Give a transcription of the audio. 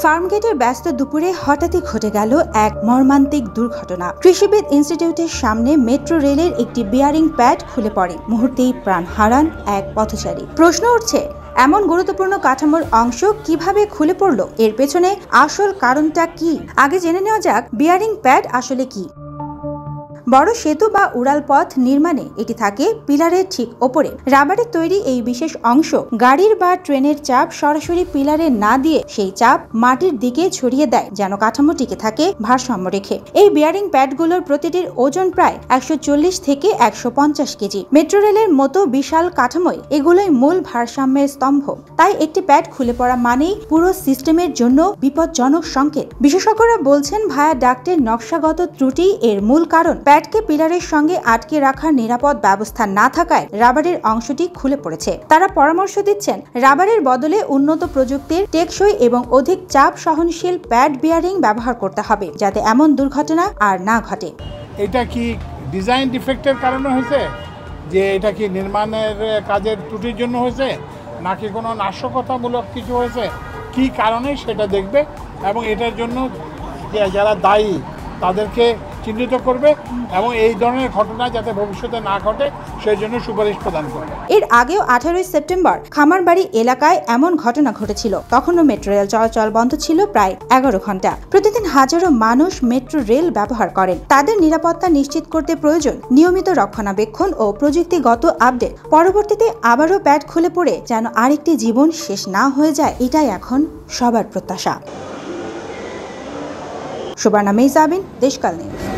ফার্মগেটের ব্যস্ত দুপুরে হঠাৎই ঘটে গেল এক মর্মান্তিক দুর্ঘটনা। কৃষিবিদ ইনস্টিটিউটের সামনে মেট্রো রেলের একটি বিয়ারিং প্যাড খুলে পড়ে। মুহূর্তেই প্রাণ হারান এক পথচারী। প্রশ্ন উঠছে, এমন গুরুত্বপূর্ণ কাঠামোর অংশ কিভাবে খুলে পড়ল? এর পেছনে আসল কারণটা কি? আগে জেনে নেওয়া যাক বিয়ারিং প্যাড আসলে কি। বড় সেতু বা উড়াল পথ নির্মাণে এটি থাকে পিলারের ঠিক ওপরে। রাবারের তৈরি এই বিশেষ অংশ গাড়ির বা ট্রেনের চাপ সরাসরি পিলারে না দিয়ে সেই চাপ মাটির দিকে ছড়িয়ে দেয়, যেন কাঠামো টিকে থাকে ভারসাম্য রেখে। এই বিয়ারিং প্যাডগুলোর প্রতিটির ওজন প্রায় 140 থেকে 150 কেজি। মেট্রো রেলের মতো বিশাল কাঠামোয় এগুলোই মূল ভারসাম্যের স্তম্ভ। তাই একটি প্যাড খুলে পড়া মানেই পুরো সিস্টেমের জন্য বিপজ্জনক সংকেত। বিশেষজ্ঞরা বলছেন, ভায়া ডাক্টের নকশাগত ত্রুটি এর মূল কারণ। প্যাডকে পিলারের সঙ্গে আটকে রাখার নিরাপদ ব্যবস্থা না থাকায় রাবারের অংশটি খুলে পড়েছে। তারা পরামর্শ দিচ্ছেন, রাবারের বদলে উন্নত প্রযুক্তির টেকসই এবং অধিক চাপ সহনশীল প্যাড বিয়ারিং ব্যবহার করতে হবে, যাতে এমন দুর্ঘটনা আর না ঘটে। এটা কি ডিজাইন ডিফেক্টের কারণে হয়েছে, যে এটা কি নির্মাণের কাজের ত্রুটির জন্য হয়েছে, নাকি কোনো নাশকতামূলক কিছু হয়েছে, কি কারণে সেটা দেখবে এবং এটার জন্য যারা দায়ী তাদেরকে চিহ্নিত করবে এবং এই ধরনের ঘটনা যাতে ভবিষ্যতে না ঘটে সেই জন্য সুপারিশ প্রদান করবে। এর আগেও 18 সেপ্টেম্বর খামারবাড়ি এলাকায় এমন ঘটনা ঘটেছিল। তখনও মেট্রো রেল চলাচল বন্ধ ছিল প্রায় 11 ঘন্টা। প্রতিদিন হাজারো মানুষ মেট্রো রেল ব্যবহার করেন। তাদের নিরাপত্তা নিশ্চিত করতে প্রয়োজন নিয়মিত রক্ষণাবেক্ষণ ও প্রযুক্তিগত আপডেট। পরবর্তীতে আবারও প্যাড খুলে পড়ে যেন আরেকটি জীবন শেষ না হয়ে যায়, এটাই এখন সবার প্রত্যাশা। সুবর্ণা মেহজাবিন, দেশকাল নিউজ।